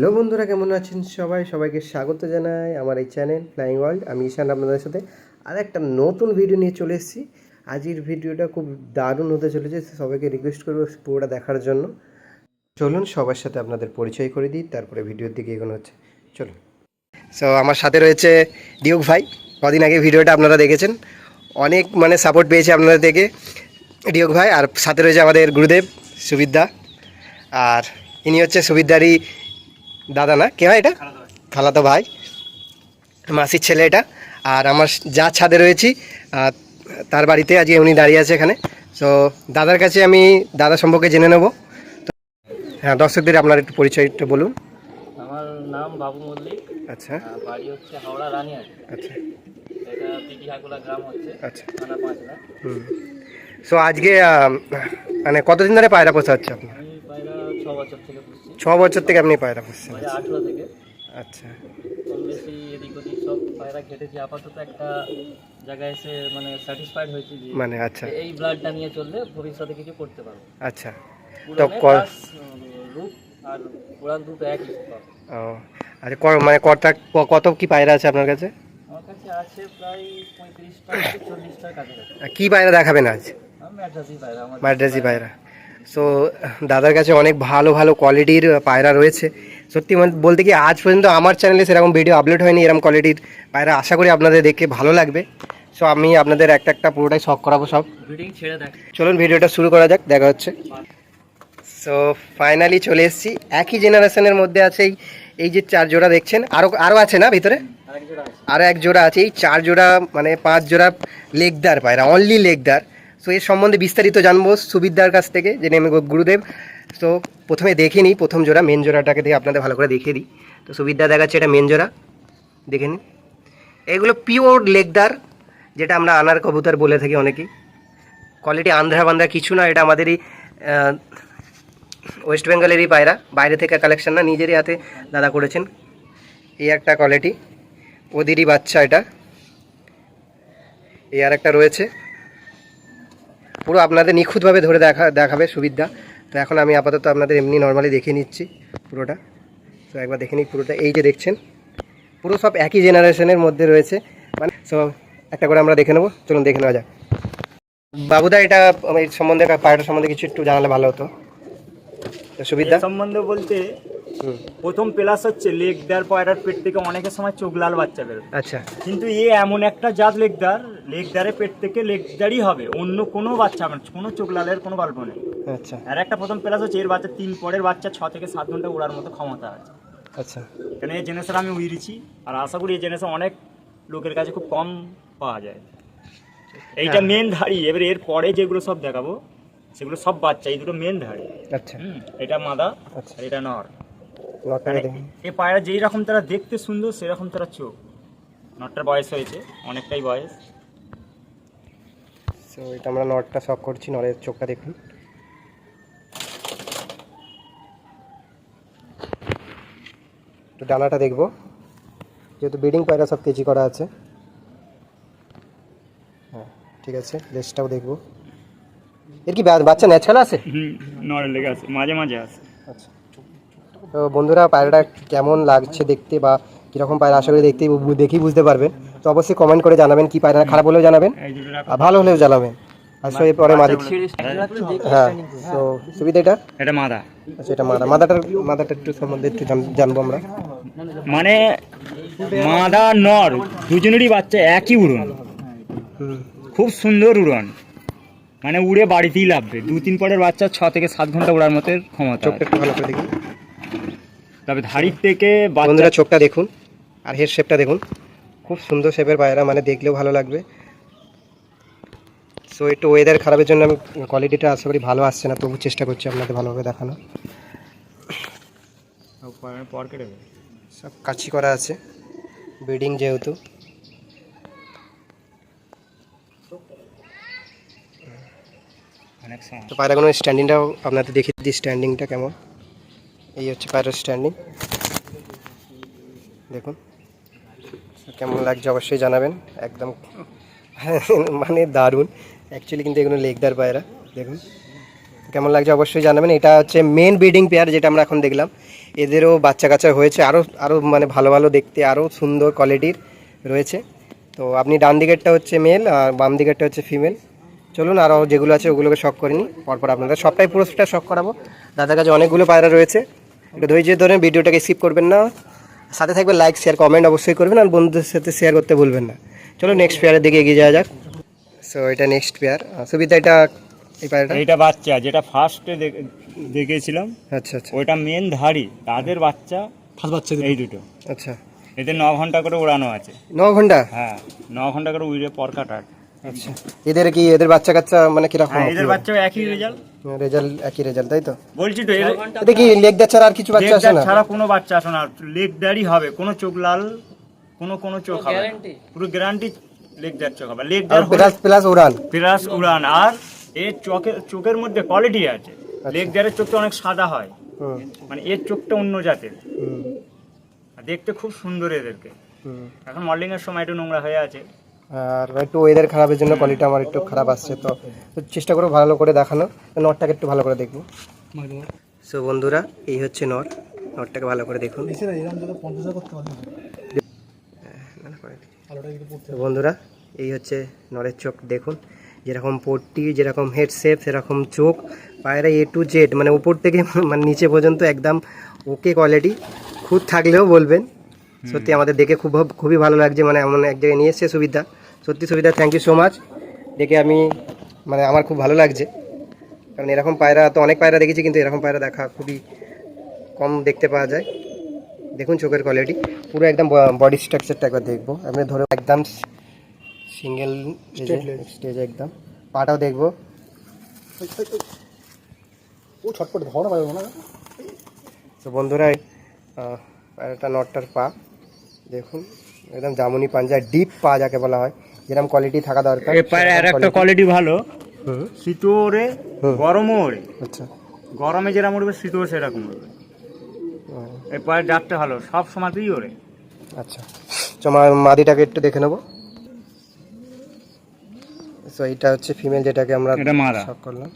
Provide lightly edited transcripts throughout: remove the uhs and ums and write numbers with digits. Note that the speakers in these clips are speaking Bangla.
হ্যালো বন্ধুরা, কেমন আছেন সবাই? সবাইকে স্বাগত জানাই আমার এই চ্যানেল ফ্লাইং ওয়ার্ল্ড। আমি ঈশান আপনাদের সাথে আর একটা নতুন ভিডিও নিয়ে চলে এসেছি। আজকের ভিডিওটা খুব দারুণ হতে চলেছে, সবাইকে রিকোয়েস্ট করবো পুরোটা দেখার জন্য। চলুন সবার সাথে আপনাদের পরিচয় করে দিই, তারপরে ভিডিওর দিকে এগোনো হচ্ছে। চলুন। সো আমার সাথে রয়েছে ডিউক ভাই। কদিন আগে ভিডিওটা আপনারা দেখেছেন, অনেক সাপোর্ট পেয়েছে আপনাদের থেকে ডিউক ভাই। আর সাথে রয়েছে আমাদের গুরুদেব সুবিদ্যা, আর ইনি হচ্ছে সুবিদ্যারই দাদা, না কে হয় এটা? খালাতো ভাই, মাসির ছেলে এটা। আর আমার যা ছাদে রয়েছি তার বাড়িতে আজকে উনি দাঁড়িয়ে আছে এখানে। সো দাদার কাছে আমি দাদা সম্পর্কে জেনে নেব। তো হ্যাঁ, দর্শকদের আপনার একটু পরিচয়টা বলুন। আমার নাম বাবু মল্লিক। আচ্ছা, বাড়ি হচ্ছে হাওড়া রানিয়ার। আচ্ছা, এটা পিটিহাগুলা গ্রাম হচ্ছে। আচ্ছা, থানা পাঁচলা। সো আজকে কতদিন ধরে পায়রা পোষা হচ্ছে আপনার? আমি পায়রা 6 বছর থেকে পুষছি। 6 বছর থেকে আপনি পায়রা পুষছেন? 2018 থেকে। আচ্ছা, কম বেশি এদিক ওদিক সব পায়রা ঘেটেছি। আপাতত একটা জায়গায় এসে স্যাটিসফাইড হয়েছি যে আচ্ছা, এই ব্লাডটা নিয়ে চললে ভবিষ্যতে কিছু করতে পারবো। আচ্ছা। তো রূপ আর উড়ান দুটো একই পাবো। ও আচ্ছা, কত কি পায়রা আছে আপনার কাছে? আমার কাছে আছে প্রায় 35টা থেকে 40টার কাছাকাছি। কি পায়রা দেখাবেন আজ? ম্যাড্রাসি পায়রা। মাদ্রাজি পায়রা। সো দাদার কাছে অনেক ভালো ভালো কোয়ালিটির পায়রা রয়েছে। সত্যি বলতে কি, আজ পর্যন্ত আমার চ্যানেলে সেরকম ভিডিও আপলোড হয়নি এরকম কোয়ালিটির পায়রা। আশা করি আপনাদের দেখে ভালো লাগবে। সো আমি আপনাদের একটা পুরোটাই শখ করাবো সব। ছেড়ে দেখ। চলুন ভিডিওটা শুরু করা যাক, দেখা হচ্ছে। সো ফাইনালি চলে এসেছি। একই জেনারেশনের মধ্যে আছে এই যে 4 জোড়া দেখছেন। আরও আছে না ভিতরে? আরও 1 জোড়া আছে। এই 4 জোড়া 5 জোড়া লেগদার পায়রা, অনলি লেগদার। সো এর সম্বন্ধে বিস্তারিত জানবো সুবিদ্যার কাছ থেকে, যিনি আমি গুরুদেব। তো প্রথমে দেখে নিই প্রথম জোড়া, মেন জোড়াটাকে দিয়ে আপনাদের ভালো করে দেখিয়ে দিই। তো সুবিদ্যা দেখাচ্ছে এটা মেন জোড়া, দেখে নিন। এগুলো পিওর লেগদার, যেটা আমরা আনার কবুতর বলে থাকি অনেকেই। কোয়ালিটি আন্ধ্রা বান্ধ্রা কিছু না, এটা আমাদেরই ওয়েস্ট বেঙ্গলেরই পায়রা, বাইরে থেকে কালেকশন না, নিজেরই হাতে দাদা করেছেন। এই একটা কোয়ালিটি, ওদেরই বাচ্চা এটা। এই আর একটা রয়েছে, পুরো আপনাদের নিখুঁতভাবে ধরে দেখাবে সুবিধা। তো এখন আমি আপাতত আপনাদের এমনি নর্মালি দেখিয়ে নিচ্ছি পুরোটা। তো একবার দেখে নিই পুরোটা। এই যে দেখছেন, পুরো সব একই জেনারেশনের মধ্যে রয়েছে। সো একটা করে আমরা দেখে নেবো, চলুন দেখে নেওয়া যাক। বাবুদা, এটা এই সম্বন্ধে, পায়রাটার সম্বন্ধে কিছু একটু জানালে ভালো হতো। সুবিধা সম্বন্ধে বলতে, প্রথম প্লাস হচ্ছে লেগদার পায়রার পেট থেকে অনেকের সময় চোখ লাল বাচ্চা বেরোয়। আচ্ছা, কিন্তু এমন একটা জাত লেগদারের পেট থেকে লেগদারই হবে, অন্য কোনো বাচ্চা হবে না, কোনো চোখ লালের কোনো গল্প নেই। আচ্ছা। আর একটা প্রথম প্লাস হচ্ছে এর বাচ্চা 3 পরের বাচ্চা 6 থেকে 7 ঘন্টা উড়ার মতো ক্ষমতা আছে। আচ্ছা, কেন এই জেনারেশন আমি উড়িয়েছি, আর আশা করি এই জেনারেশন অনেক লোকের কাছে খুব কম পাওয়া যায়। এইটা মেন ধাড়ি। এবার এর পরে যেগুলো সব দেখাবো সেগুলো সব বাচ্চা। এই দুটো মেন ধাড়ি। আচ্ছা, এটা মাদা, আচ্ছা, আর এটা নর। নটটা দেখুন। এই পায়রা যেই রকম তারা দেখতে সুন্দর, সেরকম তারা চোখ। নটটার বয়স হয়েছে অনেকটাই বয়স। সো এটা আমরা নটটা শক করছি, নরের চোখটা দেখুন। তো ডানাটা দেখবো, যেহেতু ব্রিডিং পায়রা সব কেজি করা আছে। হ্যাঁ, ঠিক আছে। লেজটাও দেখবো। এর কি বাচ্চা ন্যাচারাল আছে? নরের লেগে আছে, মাঝে মাঝে আছে। আচ্ছা। তো বন্ধুরা, পায়রাটা কেমন লাগছে দেখতে বা কীরকম পায়রা, আশা করি দেখেই বুঝতে পারবেন। তো অবশ্যই কমেন্ট করে জানাবেন, কি পায়রা খারাপ হলেও জানাবেন আর ভালো হলেও জানাবেন। আসলে এরপরে মাদি। হ্যাঁ, তো সুবিধা এটা মাদা। আচ্ছা, এটা মাদাটার একটু সম্বন্ধে একটু জানবো আমরা। মাদা নর দুজনেরই বাচ্চা একই উড়ন, খুব সুন্দর উড়ন। উড়ে বাড়িতেই লাভবে। 2-3 পরের বাচ্চা 6 থেকে 7 ঘন্টা উড়ার মতো ক্ষমতা। চোখটা একটু ভালো করে দেখি। তবে ধাড়ির থেকে বন্ধুরা চোখটা দেখুন আর হেড শেপটা দেখুন, খুব সুন্দর শেপের পায়রা, দেখলেও ভালো লাগবে। সো একটু ওয়েদার খারাপের জন্য আমি কোয়ালিটিটা আশা করি ভালো আসছে না, তবু চেষ্টা করছি আপনাদের ভালোভাবে দেখানো। সব কাছি করা আছে, ব্রিডিং যেহেতু। তো পায়রাগুলোর স্ট্যান্ডিংটাও আপনাদের দেখিয়ে দিই, স্ট্যান্ডিংটা কেমন। এই হচ্ছে পায়রার স্ট্যান্ডিং, দেখুন কেমন লাগছে অবশ্যই জানাবেন। একদম দারুণ অ্যাকচুয়ালি, কিন্তু এগুলো লেগদার পায়রা। দেখুন কেমন লাগছে অবশ্যই জানাবেন। এটা হচ্ছে মেন ব্রিডিং পেয়ার, যেটা আমরা এখন দেখলাম। এদেরও বাচ্চা কাচ্চা হয়েছে, আরও আরও মানে ভালো ভালো দেখতে, আরও সুন্দর কোয়ালিটির রয়েছে। তো আপনি ডান দিকেরটা হচ্ছে মেল আর বাম দিকেরটা হচ্ছে ফিমেল। চলুন আরও যেগুলো আছে ওগুলোকে শখ করে নিই, পরপর আপনাদের সবটাই পুরোটা শখ করাবো। দাদার কাছে অনেকগুলো পায়রা রয়েছে, একটু ধৈর্য ধরে ভিডিওটাকে স্কিপ করবেন না, সাথে থাকবে লাইক শেয়ার কমেন্ট অবশ্যই করবেন, আর বন্ধুদের সাথে শেয়ার করতে ভুলবেন না। চলো নেক্সট পেয়ারের দিকে এগিয়ে যাওয়া যাক। সো এটা নেক্সট পেয়ার, সুবিধা এটা এই পায়রাটা। এইটা বাচ্চা যেটা ফার্স্টে দেখেছিলাম, আচ্ছা আচ্ছা ওইটা মেন ধাড়ি, তাদের বাচ্চা ফার্স্ট বাচ্চা এই দুটো। আচ্ছা, এতে 9 ঘন্টা করে উড়ানো আছে। 9 ঘন্টা? হ্যাঁ, 9 ঘন্টা করে উড়ে পর কাটার। আচ্ছা, এদের বাচ্চা কাচ্চা মানে কিরকম? হ্যাঁ, এদের বাচ্চাও একই রেজাল্ট। রেজাল্ট একই রেজাল্ট, তাই তো? বলছি তো এটা কি লেগ দা ছাড়া আর কিছু বাচ্চা আসে না? ছাড়া কোনো বাচ্চা আসে না, লেগ দাড়ি হবে, কোনো চোখ লাল, কোনো চোখ হবে না। গ্যারান্টি পুরো গ্যারান্টি লেগ দাড় চোখ হবে, লেগ আর দাড় প্লাস প্লাস উড়ান। প্লাস উড়ান। আর এর চোখের মধ্যে কোয়ালিটি আছে। লেগ দাড়ের চোখটা অনেক সাদা হয়, হুম মানে এর চোখটা অন্য জাতের, হুম আর দেখতে খুব সুন্দর এদেরকে। হুম। এখন মডেলিং এর সময় একটু নোংরা হয়ে আছে। আর একটু ওয়েদার খারাপের জন্য কোয়ালিটি আমার একটু খারাপ আসছে, তো চেষ্টা করবো ভালো করে দেখানো, নটটাকে একটু ভালো করে দেখবো। সো বন্ধুরা, এই হচ্ছে নটটাকে ভালো করে দেখুন। তো বন্ধুরা, এই হচ্ছে নরের চোখ দেখুন, যেরকম পট্টি, যেরকম হেড শেপ, সেরকম চোখ, পায়রা A to Z মানে উপর থেকে মানে নিচে পর্যন্ত একদম ওকে কোয়ালিটি। খুদ থাকলেও বলবেন, সত্যি আমাদের দেখে খুবই ভালো লাগছে, মানে এমন এক জায়গায় নিয়ে এসছে সুবিধা। সত্যি সুবিধা, থ্যাংক ইউ সো মাচ। দেখে আমি মানে আমার খুব ভালো লাগছে, কারণ এরকম পায়রা তো অনেক পায়রা দেখেছি, কিন্তু এরকম পায়রা দেখা খুবই কম দেখতে পাওয়া যায়। দেখুন চোখের কোয়ালিটি, পুরো একদম বডি স্ট্রাকচারটা একবার দেখবো। আপনি ধরে একদম সিঙ্গেল স্টেজ, একদম পাটাও দেখবো। ও ছটপট ধরা পারবে না। তো বন্ধুরা, পায়রাটা নটটার পা দেখুন, একদম জামুনি পাঞ্জা, ডিপ পা যাকে বলা হয়, যেরকম কোয়ালিটি থাকা দরকার। এই পায়রা আর একটা কোয়ালিটি ভালো, হুম, শীতও ওড়ে, গরমও ওড়ে। আচ্ছা, গরমে যেরকম উড়বে শীতও সেরকম উড়বে। এই পায়ের জাতটা ভালো, সব সময়তেই ওড়ে। আচ্ছা। তোমার মাদিটাকে একটু দেখে নেবো। তো এইটা হচ্ছে ফিমেল, যেটাকে আমরা এটা মাদা। শখ করলাম।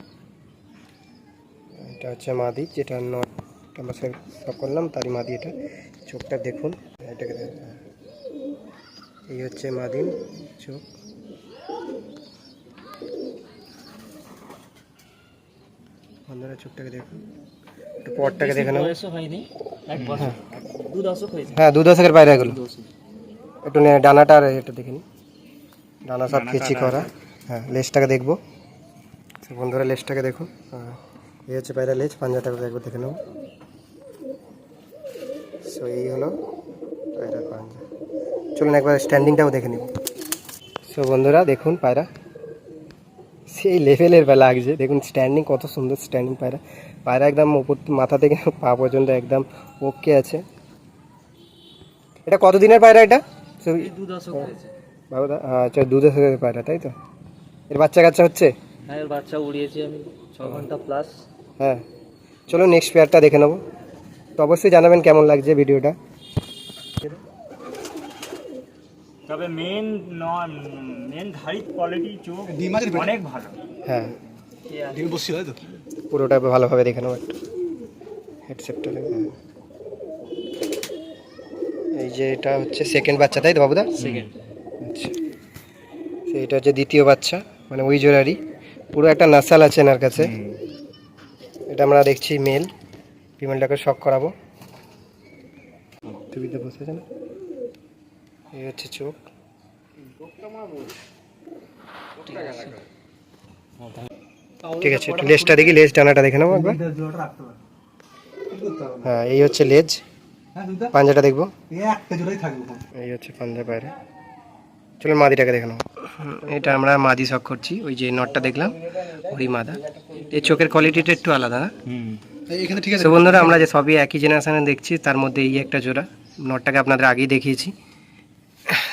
এটা হচ্ছে মাদি, যেটা নট আমরা শখ করলাম, তারই মাদি এটা। চোখটা দেখুন, এটাকে দেখুন। এই হচ্ছে মাদিন চোখ। বন্ধুরা চোখটাকে দেখুন, একটু পরটাকে দেখে নেবো। বয়সও হয়নি, 1 বছর, 2 দশক হয়েছে। হ্যাঁ, 2 দশকের বাইরে এগুলো। একটু ডানাটা আর এটা দেখে নিই, ডানা সব ফিচি করা। হ্যাঁ, লেজটাকে দেখবো। তো বন্ধুরা লেজটাকে দেখুন, হ্যাঁ, এই হচ্ছে পায়রা লেজ, পাঞ্জাটাকে একবার দেখে নেবো। সো এই হলো পায়রার পাঞ্জা। চলুন একবার স্ট্যান্ডিংটাও দেখে নিব। সো বন্ধুরা দেখুন, পায়রা সেই লেভেলের বেলা লাগছে, দেখুন স্ট্যান্ডিং কত সুন্দর স্ট্যান্ডিং পায়রা। পায়রা একদম উপর মাথা থেকে পা পর্যন্ত একদম ওকে আছে। এটা কত দিনের পায়রা এটা? 2 দশক হয়েছে। বাবুদা, আচ্ছা, 2 দশকের পায়রা, তাই তো? এর বাচ্চা কাচ্চা হচ্ছে? হ্যাঁ, এর বাচ্চা উড়িয়েছি আমি 6 ঘন্টা প্লাস। হ্যাঁ, চলো নেক্সট পেয়ারটা দেখে নেবো। তো অবশ্যই জানাবেন কেমন লাগছে ভিডিওটা। তবে মেন ধাড়ি কোয়ালিটি চোখ ডিম আছে অনেক ভালো। হ্যাঁ, ডিম বসছি হয় তো। পুরোটা ভালোভাবে দেখে নেবো একটু, হেডসেটটা দেখে। এই যে এটা হচ্ছে সেকেন্ড বাচ্চা, তাই তো বাবুদা? সেকেন্ড। আচ্ছা, এটা হচ্ছে দ্বিতীয় বাচ্চা, মানে ওই জোড়ারই। পুরো একটা নাসাল আছে এনার কাছে। এটা আমরা দেখছি মেল, ফিমেলটাকে শখ করাবো। টিভিতে বসেছে না, এই হচ্ছে চোখ। ঠিক আছে, একটু লেজটা দেখি, লেজ ডানাটা দেখে নেবো একবার। হ্যাঁ, এই হচ্ছে লেজ, পাঞ্জাটা দেখবো। একটা জোড়াই থাকবে। এই হচ্ছে পাঞ্জা পায়রা। চলো মাদিটাকে দেখে নেবো। এটা আমরা মাদি শখ করছি, ওই যে নটটা দেখলাম ওই মাদা। এই চোখের কোয়ালিটিটা একটু আলাদা, না? এখানে ঠিক আছে। তো বন্ধুরা, আমরা যে সবই একই জেনারেশনে দেখছি, তার মধ্যে এই একটা জোড়া। নটটাকে আপনাদের আগেই দেখিয়েছি।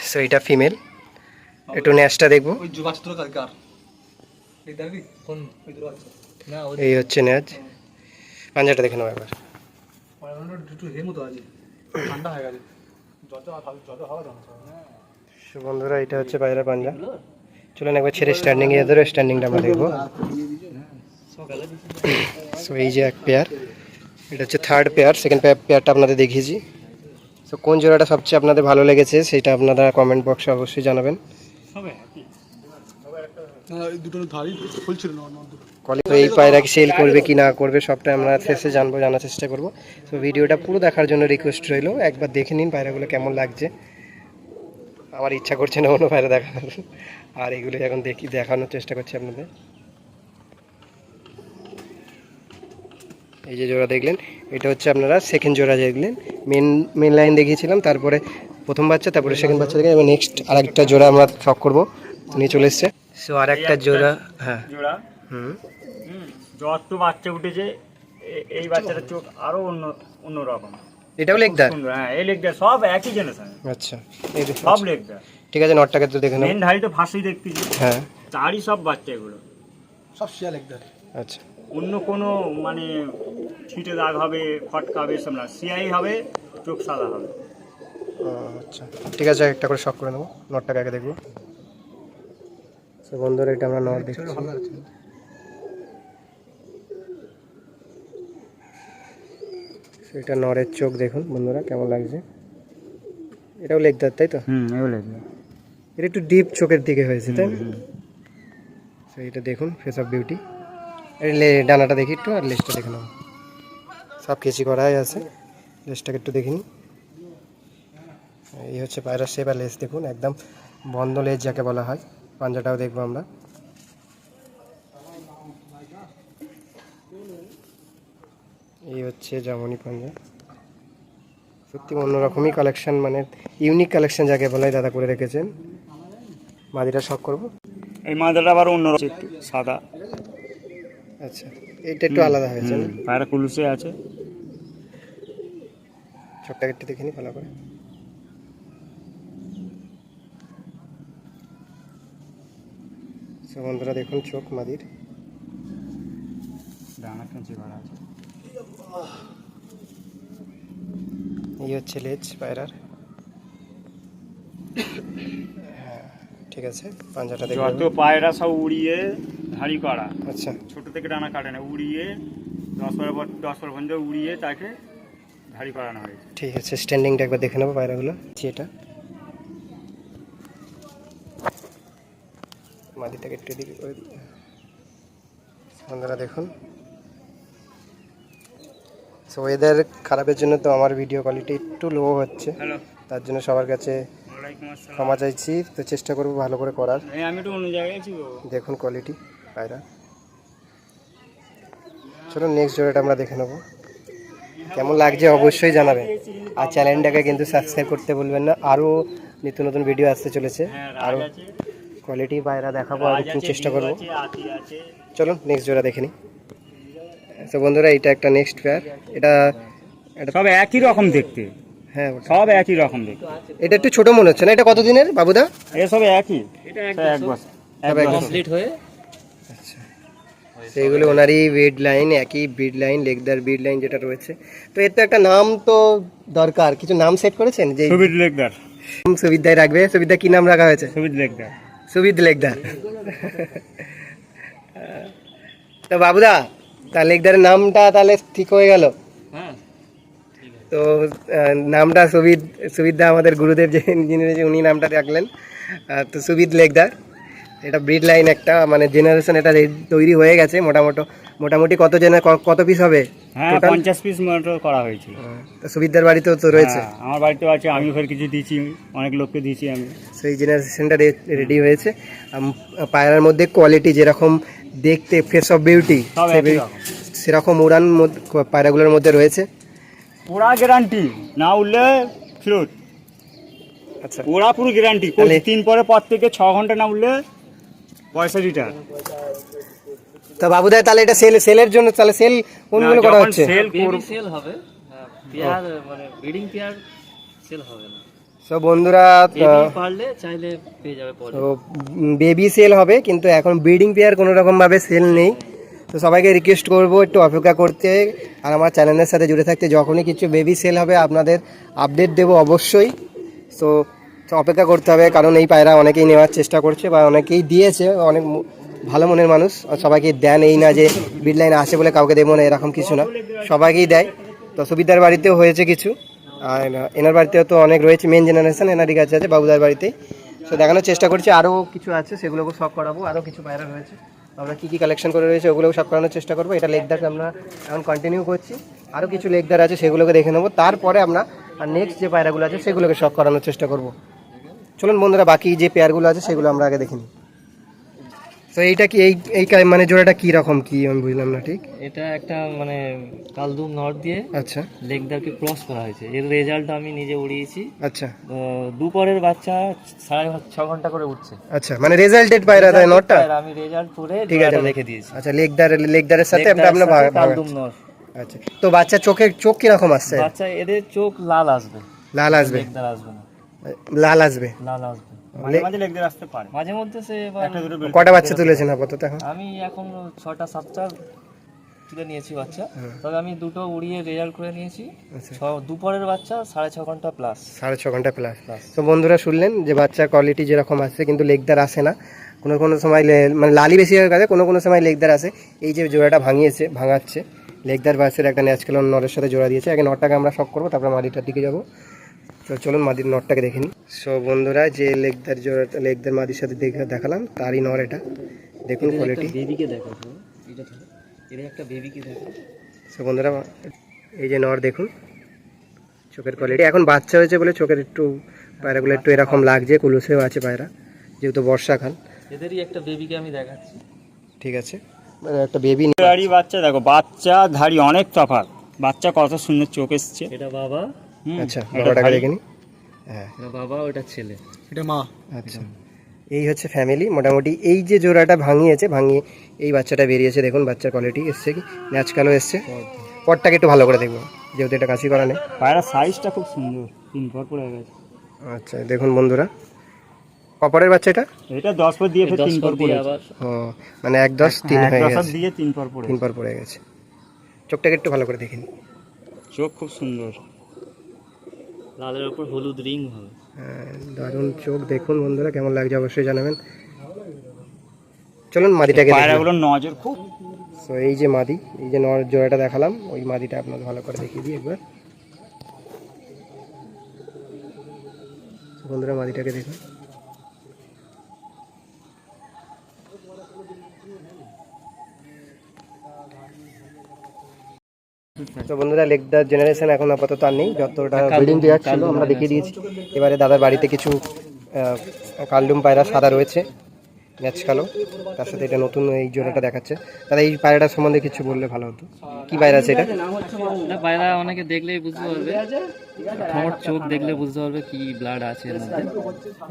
সো এটা ফিমেল, একটু ন্যাশটা দেখবো। ওই বাচ্চা তোর কার এই দেখবি কোন ওই তোর বাচ্চা না, এই হচ্ছে ন্যাজ, পাঞ্জাটা দেখে নেবো একবার। একটু হে মতো আছে, ঠান্ডা হয়ে গেছে, যত হবে না। সো বন্ধুরা, এটা হচ্ছে পায়রা পাঞ্জা। চলুন একবার ছেড়ে স্ট্যান্ডিংয়ে ধরে স্ট্যান্ডিংটা আমরা দেখবো। সো এই যে এক পেয়ার, এটা হচ্ছে থার্ড পেয়ার, সেকেন্ড পেয়ারটা আপনাদের দেখিয়েছি। তো কোন জোড়াটা সবচেয়ে আপনাদের ভালো লেগেছে সেটা আপনারা কমেন্ট বক্সে অবশ্যই জানাবেন। এই দুটো ধারই ফুলছিল না দুটো। তো এই পায়রা কি সেল করবে কি না করবে সবটা আমরা শেষে জানার চেষ্টা করব। তো ভিডিওটা পুরো দেখার জন্য রিকোয়েস্ট রইল, একবার দেখে নিন পায়রাগুলো কেমন লাগছে। আমার ইচ্ছা করছে না অন্য পায়রা দেখানোর, আর এগুলো এখন দেখানোর চেষ্টা করছি আপনাদের। এই যে জোড়া দেখলেন, এটা হচ্ছে আপনারা সেকেন্ড জোড়া দেখলেন। মেন লাইন দেখিয়েছিলাম, তারপরে প্রথম বাচ্চা, তারপরে সেকেন্ড বাচ্চা দেখে এবার নেক্সট আরেকটা জোড়া আমরা শখ করবো, নিয়ে চলে এসছে। সো আরেকটা জোড়া, হ্যাঁ জোড়া যত বাচ্চা উঠেছে এই বাচ্চাটার চোখ আরো অন্যরকম। এটাও লেগদার? হ্যাঁ, এই লেগদার সব একই জেনারেশন। আচ্ছা, সব লেগদার। ঠিক আছে, নটটাকে তো দেখে নেব। মেন ধাড়ি তো ফাঁসেই দেখতেছি, হ্যাঁ চারই সব বাচ্চা এগুলো। সব শিয়াল একদম। আচ্ছা, অন্য কোনো মানে ছিটে দাগ হবে, ফটকা হবে এসব না, সিআই হবে, চোখ সাদা হবে। আচ্ছা ঠিক আছে, একটা করে শখ করে নেবো। নটটাকে আগে দেখবো। তো বন্ধুরা, এটা আমরা নট দেখছি। ভালো লাগছে। এটা নরের চোখ দেখুন বন্ধুরা কেমন লাগছে। এটাও লেগদার তাই তো? এগুলো লেগদার। এটা একটু ডিপ চোখের দিকে হয়েছে তাই না? তো এটা দেখুন, ফেস অফ বিউটি। এর ডানাটা দেখি একটু, আর লেজটা দেখে নেব। সব কেচি করাই আছে, লেজটাকে একটু দেখিনি। এই হচ্ছে পায়রার শেপ, আর লেজ দেখুন একদম বন্ধ লেজ যাকে বলা হয়। পাঞ্জাটাও দেখবো আমরা। এই হচ্ছে জামনি পাঞ্জা, সত্যি অন্যরকমই কালেকশন, মানে ইউনিক কালেকশন যাকে বলে দাদা করে রেখেছেন। মাদিটা শখ করবো। এই মাদাটা আবার অন্য একটু সাদা। আচ্ছা, এইটা একটু আলাদা হয়েছে না? পায়রা কুলুসে আছে। চোখটাকে একটু দেখিনি ভালো করে। বন্ধুরা দেখুন চোখ মাদির। ডানা কাঁচি করা আছে। এই হচ্ছে লেজ পায়রার। হ্যাঁ ঠিক আছে, পাঞ্জাটা দেখুন। যত পায়রা সব উড়িয়ে ধাড়ি করা। আচ্ছা, ছোট থেকে ডানা কাটে না, উড়িয়ে 10-12 পর্যন্ত উড়িয়ে তাকে ধাড়ি করানো হয়েছে। ঠিক আছে, স্ট্যান্ডিংটা একবার দেখে নেবো পায়রাগুলো। এটা মাদিটাকে একটু এদিকে করে দিই। বন্ধুরা দেখুন, সো ওয়েদার খারাপের জন্য তো আমার ভিডিও কোয়ালিটি একটু লো হচ্ছে, হ্যালো, তার জন্য সবার কাছে ওয়ালাইকুম আসসালাম। ক্ষমা চাইছি। তো চেষ্টা করবো ভালো করে করার। আমি একটু অন্য জায়গায় আছি গো। দেখুন কোয়ালিটি পায়রা। চলো নেক্সট জোড়াটা আমরা দেখে নেবো, কেমন লাগছে অবশ্যই জানাবেন। আর চ্যানেলটাকে কিন্তু সাবস্ক্রাইব করতে ভুলবেন না, আরও নিত্য নতুন ভিডিও আসতে চলেছে। আরও কোয়ালিটি পায়রা দেখাবো, আর একটু চেষ্টা করবো। চলুন নেক্সট জোড়া দেখে নিই। তো বন্ধুরা, এটা একটা নেক্সট পেয়ার। এটা সব একই রকম দেখতে। হ্যাঁ, সব একই রকম দেখতে। এটা একটু ছোট মনে হচ্ছে না? এটা কতদিনের বাবুদা? এ সব একই, এক বছর কমপ্লিট হয়ে আচ্ছা, সেইগুলো ওনারই বিড লাইন, একই বিড লাইন, লেগদার বিড লাইন যেটা রয়েছে। তো এর তো একটা নাম তো দরকার, কিছু নাম সেট করেছেন? যে সুবিদ লেগদার। সুবিধাই রাখবে। সুবিধা কি নাম রাখা হয়েছে? সুবিদ লেগদার। সুবিদ লেগদার। তো বাবুদা, তা লেগদারের নামটা তাহলে ঠিক হয়ে গেল? হ্যাঁ, তো নামটা সুবিদা আমাদের গুরুদেব যিনি উনি নামটা রাখলেন। তো সুবিদ লেগদার, এটা ব্রিড লাইন একটা, মানে জেনারেশন এটা তৈরি হয়ে গেছে। মোটামুটি কত পিস হবে? হ্যাঁ, 50 পিস মতো করা হয়েছিল। তো সুবিদার বাড়িতেও তো রয়েছে? আমার বাড়িতেও আছে, আমি ফের কিছু দিয়েছি, অনেক লোককে দিয়েছি আমি। সেই জেনারেশনটা রেডি হয়েছে। পায়রার মধ্যে কোয়ালিটি যেরকম দেখতে, ফেস অফ বিউটি, সব একই রকম। সেরকম উড়ান পায়রাগুলোর মধ্যে রয়েছে। পুরা গ্যারান্টি, না উঠলে ফেরত। আচ্ছা, ওরা পুরো গ্যারান্টি। তাহলে- 3 পরে পর থেকে 6 ঘন্টা না উঠলে পয়সা রিটার্ন। তো বাবুদা, তাহলে এটা সেলের জন্য তাহলে সেল কোনগুলো করা হচ্ছে? সেল বেবি সেল হবে, পেয়ার মানে ব্রিডিং পেয়ার সেল হবে না। সো বন্ধুরা, বেবি পারলে চাইলে পেয়ে যাবে পরে। তো বেবি সেল হবে, কিন্তু এখন ব্রিডিং পেয়ার কোনো রকমভাবে সেল নেই। তো সবাইকে রিকোয়েস্ট করবো একটু অপেক্ষা করতে, আর আমার চ্যানেলের সাথে জুড়ে থাকতে। যখনই কিছু বেবি সেল হবে আপনাদের আপডেট দেবো অবশ্যই। তো অপেক্ষা করতে হবে, কারণ এই পায়রা অনেকেই নেওয়ার চেষ্টা করছে বা অনেকেই দিয়েছে, অনেক ভালো মনের মানুষ, আর সবাইকে দেন, এই না যে বিড লাইন আসে বলে কাউকে দেবো না এরকম কিছু না, সবাইকেই দেয়। তো সুবিধার বাড়িতেও হয়েছে কিছু, আর এনার বাড়িতেও তো অনেক রয়েছে, মেন জেনারেশন এনারই কাছে আছে বাবুদার বাড়িতেই। তো দেখানোর চেষ্টা করছি, আরও কিছু আছে সেগুলোকেও সব করাবো, আরও কিছু পায়রা রয়েছে, আমরা কী কী কালেকশন করে রয়েছে ওগুলোও সব করানোর চেষ্টা করবো। এটা লেগদারকে আমরা এখন কন্টিনিউ করছি, আরও কিছু লেগদার আছে সেগুলোকে দেখে নেবো, তারপরে আমরা আর নেক্সট যে পায়রাগুলো আছে সেগুলোকে সব করানোর চেষ্টা করব। চলুন বন্ধুরা, বাকি যে পেয়ারগুলো আছে সেগুলো আমরা আগে দেখে নিই। তো এইটা কি এই মানে জোড়াটা কী রকম, কি আমি বুঝলাম না ঠিক। এটা একটা মানে কালদুম নট দিয়ে আচ্ছা লেগদারকে ক্রস করা হয়েছে, এর রেজাল্ট আমি নিজে উড়িয়েছি। আচ্ছা দুপুরের বাচ্চা 6.5 ঘন্টা করে উঠছে। আচ্ছা, মানে রেজাল্টেড পায়রা তাই নটটা? আমি রেজাল্ট করে ঠিক আছে রেখে দিয়েছি। আচ্ছা, লেগদারের সাথে আপনার কালদুম নট। আচ্ছা, তো বাচ্চা চোখ কিরকম আসছে? বাচ্চা এদের চোখ লাল আসবে, লাল আসবে? লেগদার আসবে না, লাল আসবে, লাল আসবে। মাঝে মাঝে লেগদের আসতে পারে, মাঝে মধ্যে সে কটা বাচ্চা তুলেছেন আপাতত এখন? আমি এখন 6টা-7টা তুলে নিয়েছি বাচ্চা, তবে আমি দুটো উড়িয়ে রেজাল্ট করে নিয়েছি। দুপুরের বাচ্চা 6.5 ঘন্টা প্লাস, 6.5 ঘন্টা প্লাস। তো বন্ধুরা শুনলেন যে বাচ্চার কোয়ালিটি যেরকম আসছে, কিন্তু লেগদার আসে না, কোনো সময় মানে লালি বেশি হয়ে গেছে, কোনো সময় লেগদার আসে। এই যে জোড়াটা ভাঙাচ্ছে লেগদার বাসের একটা ন্যাচকালন নরের সাথে জোড়া দিয়েছে। আগে নটটাকে আমরা শক করবো, তারপরে মাদিটার দিকে যাবো। তো চলুন মাদির নটটাকে দেখে নিই। সো বন্ধুরা, যে লেগদার মাদির সাথে দেখালাম তারই নর এটা, দেখুন কোয়ালিটি। বেবিকে দেখো, এটা তো এর একটা বেবিকে দেখো। সো বন্ধুরা, এই যে নর দেখুন, চোখের কোয়ালিটি, এখন বাচ্চা হয়েছে বলে চোখের একটু পায়রাগুলো একটু এরকম লাগছে, কুলুসেও আছে পায়রা, যেহেতু বর্ষাকাল। এদেরই একটা বেবিকে আমি দেখাচ্ছি। ঠিক আছে, মানে একটা বেবি ধাড়ি বাচ্চা দেখো, বাচ্চা ধাড়ি অনেক তফাৎ, বাচ্চা কত সুন্দর চোখ এসছে। এটা বাবা, আচ্ছা বাবাটাকে দেখে নি। হ্যাঁ, এটা বাবা, ওটা ছেলে, এটা মা। আচ্ছা, এই হচ্ছে ফ্যামিলি মোটামুটি। এই যে জোড়াটা ভাঙিয়ে এই বাচ্চাটা বেরিয়েছে, দেখুন বাচ্চার কোয়ালিটি এসছে, কি ন্যাচকালো এসছে। পটটাকে একটু ভালো করে দেখবো, যেহেতু এটা কাশি করা নেই। পায়রা সাইজটা খুব সুন্দর, 3 পর পড়ে গেছে। আচ্ছা দেখুন বন্ধুরা, কপরের বাচ্চা এটা 10 পর দিয়ে 3 পর পড়ে গেছে। ও মানে 1 10 3 হয়ে গেছে, দিয়ে 3 পর পড়ে 3 পর পড়ে গেছে। চোখটাকে একটু ভালো করে দেখে নিন, চোখ খুব সুন্দর, লালের উপর হলুদ রিং হবে। হ্যাঁ দারুণ চোখ, দেখুন বন্ধুরা কেমন লাগছে অবশ্যই জানাবেন। চলুন মাদিটাকে দেখি। পায়রাগুলোর নজর খুব। তো এই যে মাদি, এই যে জোড়াটা দেখালাম, ওই মাদিটা আপনাদের ভালো করে দেখিয়ে দিই একবার। বন্ধুরা মাদিটাকে দেখুন, তো বন্ধুরা লেগদার জেনারেশন এখন আপাতত আর নেই, যতটা ব্রিডিং দেওয়ার ছিল আমরা দেখিয়ে দিয়েছি। এবারে দাদার বাড়িতে কিছু কালডুম পায়রা সাদা রয়েছে, ম্যাচ কালো, তার সাথে এটা নতুন এই জোড়াটা দেখাচ্ছে। দাদা এই পায়রাটার সম্বন্ধে কিছু বললে ভালো হতো, কি পায়রা আছে এটা? এটা পায়রা অনেকে দেখলেই বুঝতে পারবে, ঠোঁট চোখ দেখলে বুঝতে পারবে কি ব্লাড আছে এর মধ্যে।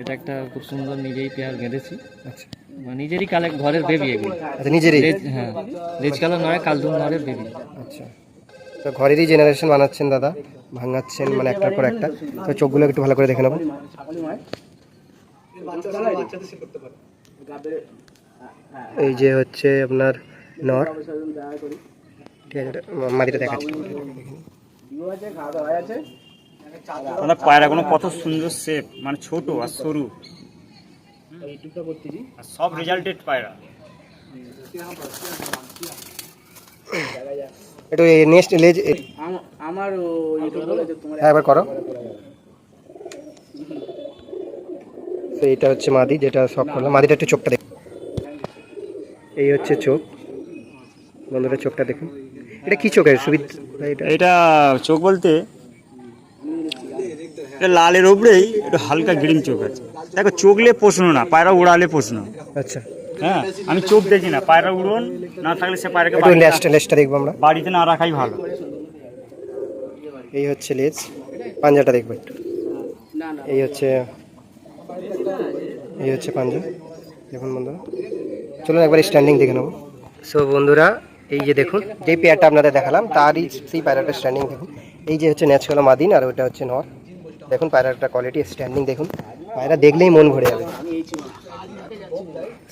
এটা একটা খুব সুন্দর নিজেই পেয়ার বেঁধেছি, আচ্ছা নিজেরই ঘরের বেবি এগুলো। আচ্ছা নিজেরই? হ্যাঁ, লেজ কালো নয়, কালদুম নরের বেবি। আচ্ছা, তো ঘরেরই জেনারেশন বানাচ্ছেন দাদা, ভাঙাচ্ছেন মানে একটার পর একটা। তো চোখগুলো একটু ভালো করে দেখে নেবো। এই যে হচ্ছে আপনার নর, ঠিক আছে, মাদিটা দেখাচ্ছি। মানে পায়রাগুলো কত সুন্দর শেপ, মানে ছোট আর সরু, আর সব রেজাল্টেড পায়রা। একটু নেক্সট লেজ আমার হ্যাঁ একবার করো। তো এইটা হচ্ছে মাদি, যেটা সব করলাম। মাদিটা একটু চোখটা দেখ, এই হচ্ছে চোখ বন্ধুরা, চোখটা দেখুন। এটা কি চোখের সুবিধা? এটা চোখ বলতে এটা লালের উপরেই একটু হালকা গ্রিন চোখ আছে। দেখো চোখলে প্রশ্ন না, পায়রা উড়ালে প্রশ্ন। আচ্ছা হ্যাঁ, আমি চোখ দেখি না, পায়রা উড়ন না থাকলে সে পায়রাকে একটু লেজটা দেখবো আমরা, বাড়িতে না রাখাই ভালো। এই হচ্ছে লেজ, পাঞ্জাটা দেখবো একটু। এই হচ্ছে পাঞ্জা, দেখুন বন্ধুরা। চলুন একবার স্ট্যান্ডিং দেখে নেবো। সো বন্ধুরা, এই যে দেখুন, যেই পেয়ারটা আপনাদের দেখালাম তারই সেই পায়রাটার স্ট্যান্ডিং দেখুন। এই যে হচ্ছে ন্যাচকালো মাদিন, আর ওটা হচ্ছে নর। দেখুন পায়রাটার কোয়ালিটি, স্ট্যান্ডিং দেখুন, পায়রা দেখলেই মন ভরে যাবে।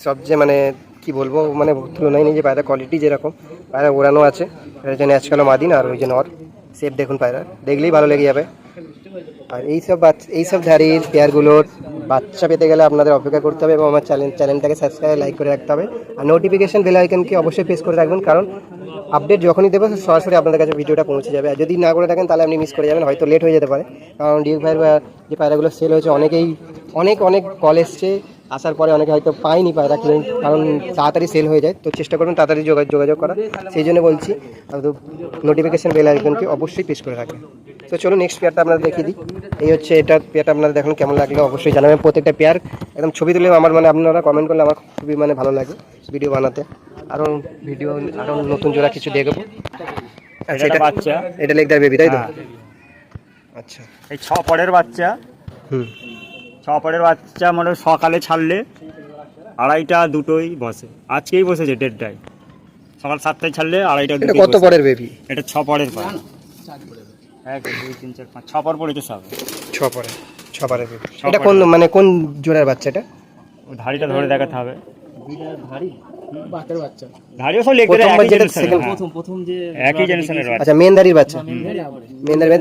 সবচেয়ে মানে কি বলবো, মানে তুলনায় নেই যে পায়রা কোয়ালিটি যেরকম, পায়রা ওড়ানো আছে। এটা হচ্ছে ন্যাচকালো মাদিন, আর ওই যে নর। শেপ দেখুন, পায়রা দেখলেই ভালো লেগে যাবে। আর এইসব ধারির পেয়ারগুলোর বাচ্চা পেতে গেলে আপনাদের অপেক্ষা করতে হবে এবং আমার চ্যানেলটাকে সাবস্ক্রাইব লাইক করে রাখতে হবে আর নোটিফিকেশন বেল আইকনকে অবশ্যই প্রেস করে রাখবেন, কারণ আপডেট যখনই দেবো সরাসরি আপনাদের কাছে ভিডিওটা পৌঁছে যাবে। আর যদি না করে থাকেন তাহলে আপনি মিস করে যাবেন, হয়তো লেট হয়ে যেতে পারে, কারণ ডিউক ভাইয়ের যে পায়রাগুলো সেল হয়েছে অনেক কল এসছে, আসার পরে অনেকে হয়তো পায়নি পায়রা, কারণ তাড়াতাড়ি সেল হয়ে যায়। তো চেষ্টা করবেন তাড়াতাড়ি যোগাযোগ করা, সেই জন্য বলছি নোটিফিকেশন বেল আইকনকে অবশ্যই প্রেস করে রাখবেন। তো চলো নেক্সট পেয়ারটা আপনারা দেখিয়ে দিই। এই হচ্ছে এটা পেয়ারটা আপনারা দেখুন কেমন লাগলো অবশ্যই জানাবেন। প্রত্যেকটা পেয়ার একদম ছবি তুলে আমার আপনারা কমেন্ট করলে আমার খুবই ভালো লাগে ভিডিও বানাতে। আরও নতুন জোড়া কিছু দেখবো। আচ্ছা, এটা বাচ্চা, এটা লেগদার বেবি তাই তো? হ্যাঁ। আচ্ছা, এই 6 পরের বাচ্চা, 6 পরের বাচ্চা মানে সকালে ছাড়লে 2:30 2টোই বসে। আজকেই বসেছে 1:30টায়, সকাল 7টায় ছাড়লে 2:30 এটা 2টোয় কত পরের বেবি? এটা 6 পরের পায়। 1 2 3 4 5 6 পর পড়েছে সব। 6 পরের বেবি। এটা কোন জোড়ার বাচ্চা এটা? ধাড়িটা ধরে দেখাতে হবে। বাচ্চা ধাড়িও সব লেগে প্রথম একই যেটা জেনারেশনের, second- প্রথম যে একই জেনারেশনের বাচ্চা। আচ্ছা, মেনদারির বাচ্চা। মেনদারি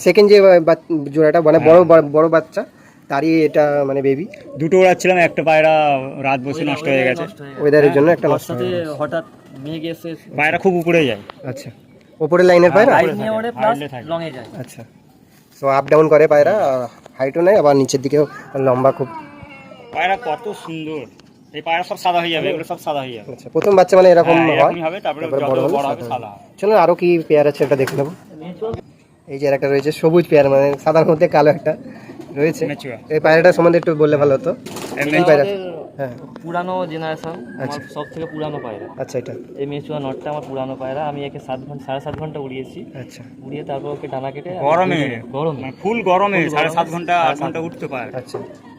সেকেন্ড যে জোড়াটা বড় বাচ্চা তারই এটা বেবি। 2টো ওড়াচ্ছিলাম, একটা পায়রা রাত বসে নষ্ট হয়ে গেছে। ওয়েদারের জন্য একটা নষ্ট সাথে হয়ে গেছে। হঠাৎ মেঘ এসে পায়রা খুব উপরে যায়। আচ্ছা, ওপরের লাইনের পায়রা। লাইট নিয়ে ওড়ে প্লাস হাইটে থাকে। লঙে যায়। আচ্ছা, সো আপ ডাউন করে পায়রা, হাইটও নাই আবার নিচের দিকেও লম্বা খুব। পায়রা কত সুন্দর, এই পায়রা সব সাদা হয়ে যাবে, এগুলো সব সাদা হয়ে যাবে। আচ্ছা, প্রথম বাচ্চা এরকম হ্যাঁ, হয়, এরকমই হবে, তারপরে তারপরে যত বড় হলে বড় হবে সাদা সাদা হবে। হবে। চলুন আরো কি পেয়ার আছে এটা দেখে নেবো। এই যে একটা রয়েছে সবুজ পেয়ার, সাদার মধ্যে কালো একটা রয়েছে। Mature। এই পায়রাটা সম্বন্ধে একটু বললে ভালো হতো। এমনি কি পায়রা? আমাদের হ্যাঁ, পুরানো জেনারেশন, আচ্ছা। আমার সব থেকে পুরানো পায়রা। আচ্ছা, এটা এই মেচুয়া নটটা আমার পুরানো পায়রা। আমি একে 7.5 ঘন্টা উড়িয়েছি। আচ্ছা উড়িয়ে তারপর ওকে ডানা কেটে গরমে, গরমে মানে ফুল গরমে 7.5 ঘন্টা 8 ঘন্টা উঠতে পারে। আচ্ছা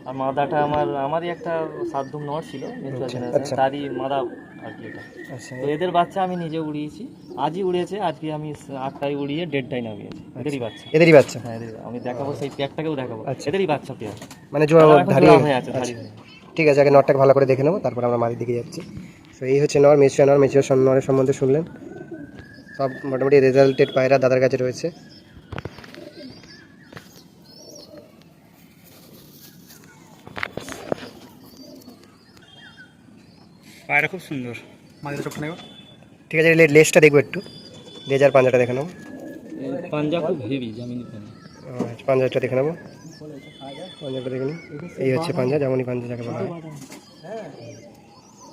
আর মাদাটা আমারই একটা সাধ্যম নট ছিল মেচুয়া আচ্ছা, জেনারেশন, আচ্ছা। তারই মাদা আর কি এটা। আচ্ছা তো এদের বাচ্চা আমি নিজে উড়িয়েছি, আজই উড়িয়েছে। আজকে আমি 8টায় উড়িয়ে 1:30টায় নামিয়েছি। এদেরই বাচ্চা। এদেরই বাচ্চা। হ্যাঁ, আমি দেখাবো, সেই পেয়ারটাকেও দেখাবো। আচ্ছা। এদেরই বাচ্চা পেয়ার, জোড়া ধারি হয়ে আছে ধারি হয়ে। ঠিক আছে, আগে নটটাকে ভালো করে দেখে নেবো, তারপর আমরা মাদির দিকে যাচ্ছি। তো এই হচ্ছে মেচুয়া নরের সম্বন্ধে শুনলেন। সব মোটামুটি রেজাল্টেড পায়রা দাদার কাছে রয়েছে। পায়রা খুব সুন্দর। মাঝে চোখ নেই। ঠিক আছে, লেজটা দেখবো একটু, লেজ আর পাঞ্জাটা দেখে নেবো। পাঞ্জা খুব হেভি, জামিনি পাঞ্জা। পাঞ্জাটা দেখে নেবো, পাঞ্জাটা দেখে নিই। এই হচ্ছে পাঞ্জা, যেমনই পাঞ্জা যাকে বলা হয়।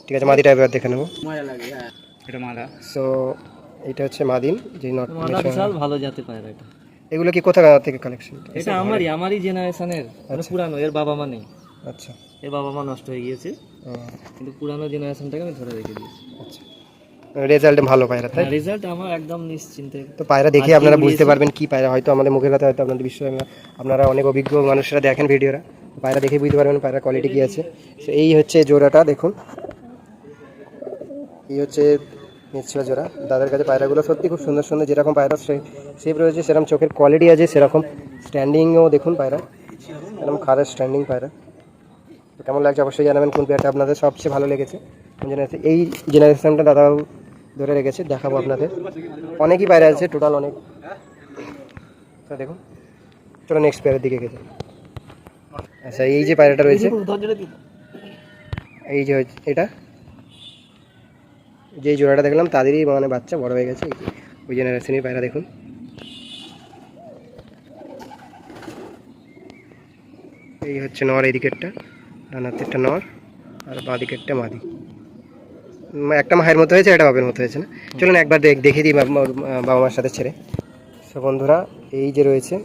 ঠিক আছে, মাদিটা এবার দেখে নেবো। এটা মাদা। সো এটা হচ্ছে মাদিন, যে নট মাদা বিশাল ভালো জাতের পায়রা এটা। এগুলো কি কোথা থেকে কালেকশন? এটা আমারই জেনারেশনের, পুরানো। এর বাবা মা নেই, আচ্ছা এর বাবা মা নষ্ট হয়ে গিয়েছে, কিন্তু পুরানো জেনারেশনটাকে আমি ধরে রেখে দিয়েছি। আচ্ছা, রেজাল্ট ভালো পায়রা তাই? রেজাল্ট আমার একদম নিশ্চিন্তে। তো পায়রা দেখে আপনারা বুঝতে পারবেন কি পায়রা, হয়তো আমাদের মুখের কথা হয়তো আপনাদের বিষয়ে আপনারা অনেক অভিজ্ঞ মানুষরা দেখেন ভিডিওরা, পায়রা দেখে বুঝতে পারবেন পায়রা কোয়ালিটি কী আছে। So, এই হচ্ছে জোড়াটা দেখুন, এই হচ্ছে মেচুয়া জোড়া। দাদার কাছে পায়রাগুলো সত্যি খুব সুন্দর সুন্দর, যেরকম পায়রা শেপ রয়েছে সেরকম চোখের কোয়ালিটি আছে, সেরকম স্ট্যান্ডিংও দেখুন পায়রা, এরকম খারাপ স্ট্যান্ডিং পায়রা। তো কেমন লাগছে অবশ্যই জানাবেন, কোন পেয়ারটা আপনাদের সবচেয়ে ভালো লেগেছে, কোন জেনারেশন। এই জেনারেশনটা দাদা ধরে রেখেছে, দেখাবো আপনাদের। অনেকই পায়রা আছে, টোটাল অনেক। তো দেখুন, চলো নেক্সট পেয়ারের দিকে গেছে। আচ্ছা, এই যে পায়রাটা রয়েছে, এই যে এটা যেই জোড়াটা দেখলাম তাদেরই বাচ্চা বড় হয়ে গেছে, ওই জেনারেশনের পায়রা দেখুন। এই হচ্ছে নর, এই দিকেরটা ডানাতেরটা নর আর বাঁ দিকেরটা মাদি। একটা মায়ের মতো হয়েছে, একটা বাপের মতো হয়েছে না? চলুন একবার দেখিয়ে দিই বাবা মার সাথে ছেড়ে। সো বন্ধুরা, এই যে রয়েছে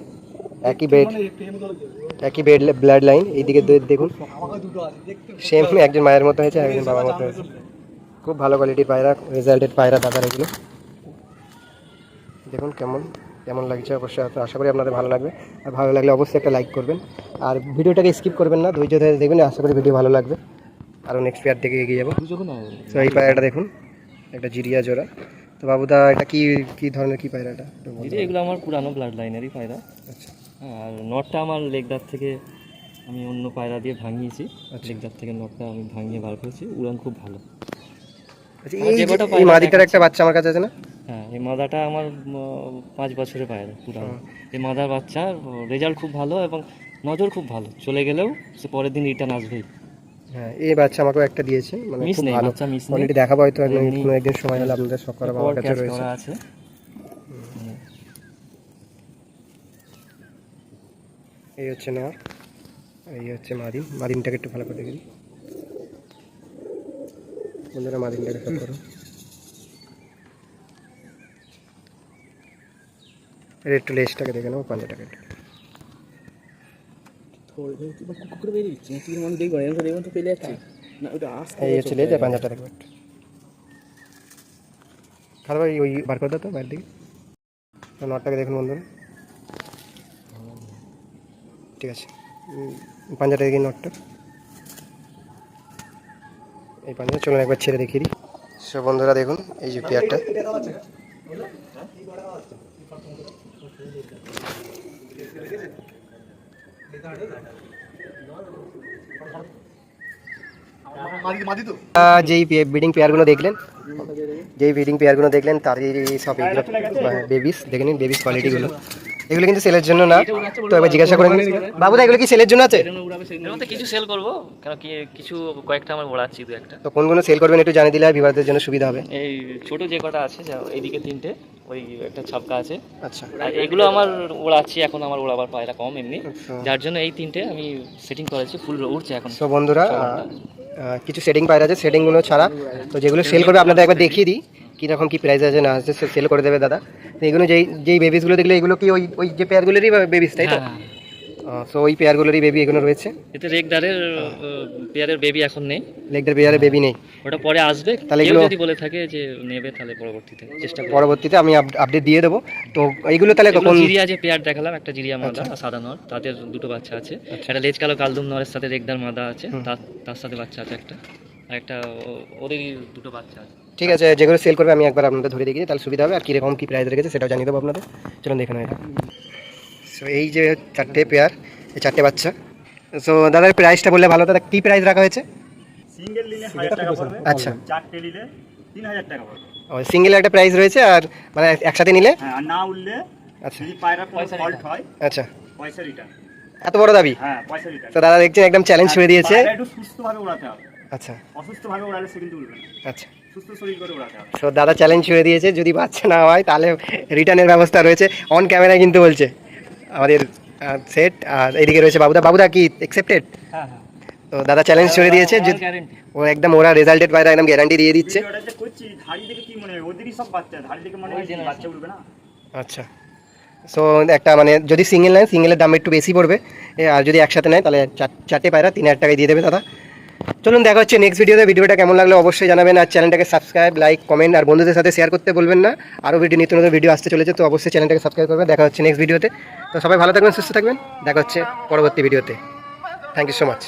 একই ব্লাড লাইন, এইদিকে দেখুন সেম, একজন মায়ের মতো হয়েছে, একজন বাবার মতো হয়েছে। খুব ভালো কোয়ালিটির পায়রা, রেজাল্টেড পায়রা দাদার এগুলো। দেখুন কেমন লাগছে, অবশ্যই আশা করি আপনাদের ভালো লাগবে। আর ভালো লাগলে অবশ্যই একটা লাইক করবেন, আর ভিডিওটাকে স্কিপ করবেন না, ধৈর্য ধরে দেখবেন, আশা করি ভিডিও ভালো লাগবে। আরও নেক্সট পেয়ার থেকে এগিয়ে যাবো। তো এই পায়রাটা দেখুন, একটা জিরিয়া জোড়া। তো বাবুদা, এটা কি ধরনের কি পায়রা এটা? এগুলো আমার পুরানো ব্লাড লাইনেরই পায়রা। আচ্ছা, আর নটটা আমার লেগদার থেকে আমি অন্য পায়রা দিয়ে ভাঙিয়েছি। আচ্ছা। লেগদার থেকে নটটা আমি ভাঙিয়ে বার করেছি, উড়ান খুব ভালো। আচ্ছা, এই মাদিটার একটা বাচ্চা আমার কাছে আছে না? হ্যাঁ, এই মাদাটা আমার 5 বছরের পায়রা পুরানো। এই মাদার বাচ্চা রেজাল্ট খুব ভালো এবং নজর খুব ভালো, চলে গেলেও সে পরের দিন রিটার্ন আসবেই। হ্যাঁ, এই বাচ্চা আমাকেও একটা দিয়েছে, মানে মিস খুব নেই, ভালো। বাচ্চা মিস নেই। কোয়ালিটি দেখাবো হয়তো এমনি কোনো একদিন সময় হলে আপনাদের সব করা আমার কাছে ক্যাচ রয়েছে। করা আছে। এই হচ্ছে নেওয়া, এই হচ্ছে মাদিন। মাদিনটাকে একটু ভালো করে দেখে দিই বন্ধুরা, মাদিনটাকে সব করো। এর একটু লেজটাকে দেখে নেবো, পাঞ্জাটাকে একটু। এই হচ্ছে লেজ আর পাঞ্জাটা দেখবে একটু খারাপ। ওই বার করে দাও তো বাইরের দিকে, নটটাকে দেখুন বন্ধুরা। ঠিক আছে, পাঞ্জাটা দেখি নটটা, এই পাঞ্জা। চলুন একবার ছেড়ে দেখিয়ে দিই। সব বন্ধুরা দেখুন এই যে পেয়ারটা, যেই ব্রিডিং পেয়ারগুলো দেখলেন, তারই সব বেবিস দেখে নিন, বেবিস কোয়ালিটিগুলো। এগুলো কিন্তু সেলের জন্য না, তো এবার জিজ্ঞাসা করে নিন বাবুদা এগুলো কি সেলের জন্য আছে? এর মধ্যে কিছু সেল করবো, কেন কি কিছু কয়েকটা আমার ওড়াচ্ছি, দু একটা। তো কোনগুলো সেল করবেন একটু জানিয়ে দিলে আর ভিউয়ারদের জন্য সুবিধা হবে। এই ছোট যে কটা আছে, এইদিকে 3টে, ওই একটা ছাপকা আছে। আচ্ছা, আর এগুলো আমার ওড়াচ্ছি, এখন আমার ওড়াবার পায়রা কম এমনি, আচ্ছা। যার জন্য এই 3টে আমি সেটিং করেছি, ফুল উড়ছে এখন। সো বন্ধুরা, কিছু সেটিং পায়রা আছে, সেটিংগুলো ছাড়া। তো যেগুলো সেল করবে আপনাদের একবার দেখিয়ে দিই কীরকম কী প্রাইস আছে না আছে, সেল করে দেবে দাদা। তো এগুলো যেই বেবিসগুলো দেখলে, এগুলো কি ওই যে পেয়ারগুলোরই বেবিস, তাই তো? সো ওই পেয়ারগুলোরই বেবি এগুলো রয়েছে। এতে রেগদারের পেয়ারের বেবি এখন নেই, লেগদের পেয়ারে বেবি নেই, ওটা পরে আসবে। তাহলে কেউ এগুলো যদি বলে থাকে যে নেবে, তাহলে পরবর্তীতে চেষ্টা করব। পরবর্তীতে আমি আপডেট দিয়ে দেবো। তো এইগুলো তাহলে এগুলো কখন? জিরিয়া যে পেয়ার দেখালাম, একটা জিরিয়া মাদা আর সাদা নর, তাদের দুটো বাচ্চা আছে। একটা লেজ কালো কালদুম নরের সাথে রেগদার মাদা আছে, তার সাথে বাচ্চা আছে একটা, আর একটা ওদেরই দুটো বাচ্চা আছে। ঠিক আছে, যেগুলো সেল করবে আমি একবার আপনাদের ধরে দেখিয়ে দিই, তাহলে সুবিধা হবে। আর কীরকম কী প্রাইস রেখেছে সেটাও জানিয়ে দেবো আপনাদের। চলুন দেখে নেব। সো এই যে 4টে পেয়ার, এই 4টে বাচ্চা। সো দাদার প্রাইসটা বললে ভালো। দাদা কী প্রাইস রাখা হয়েছে? সিঙ্গেল নিলে 1000 টাকা পড়বে, আচ্ছা। 4টে নিলে 3000 টাকা পড়বে। ও, সিঙ্গেলের একটা প্রাইস রয়েছে, আর মানে একসাথে নিলে? হ্যাঁ, আর না উঠলে আচ্ছা যদি পায়রা কোনো ফল্ট হয়, আচ্ছা, পয়সা রিটার্ন। এত বড় দাবি? হ্যাঁ, পয়সা রিটার্ন। তো দাদা দেখছেন একদম চ্যালেঞ্জ করে দিয়েছে। পায়রা একটু সুস্থভাবে উড়াতে হবে, আচ্ছা অসুস্থভাবে উড়ালে সে কিন্তু উড়বে না, আচ্ছা। সুস্থ শরীর করে উড়াতে হবে। তো দাদা চ্যালেঞ্জ করে দিয়েছে, যদি বাচ্চা না হয় তাহলে রিটার্নের ব্যবস্থা রয়েছে। অন ক্যামেরায় কিন্তু বলছে আমাদের সেট। আর এইদিকে রয়েছে বাবুদা। বাবুদা কি অ্যাকসেপ্টেড? হ্যাঁ হ্যাঁ, তো দাদা চ্যালেঞ্জ করে দিয়েছে, যদি গ্যারান্টি। ও একদম ওরা রেজাল্টেড পায়রা একদম গ্যারান্টি দিয়ে দিচ্ছে। ভিডিওটা যে করছি, ধাড়ি দেখে কি মনে হয়? ওদেরই সব বাচ্চা, ধাড়ি দেখে মনে হয় যে বাচ্চা উঠবে না। আচ্ছা, সো একটা মানে যদি সিঙ্গেল নেয়, সিঙ্গেলের দাম একটু বেশি পড়বে, আর যদি একসাথে নেয় তাহলে 4টে পায়রা 3000 টাকায় দিয়ে দেবে দাদা। চলুন দেখা হচ্ছে নেক্সট ভিডিওতে। ভিডিওটা কেমন লাগলো অবশ্যই জানাবেন, আর চ্যানেলটাকে সাবস্ক্রাইব, লাইক, কমেন্ট আর বন্ধুদের সাথে শেয়ার করতে বলবেন না। আরও নিত্য নতুন ভিডিও আসতে চলেছে, তো অবশ্যই চ্যানেলটাকে সাবস্ক্রাইব করবেন। দেখা হচ্ছে নেক্সট ভিডিওতে। তো সবাই ভালো থাকবেন, সুস্থ থাকবেন, দেখা হচ্ছে পরবর্তী ভিডিওতে। Thank you so much.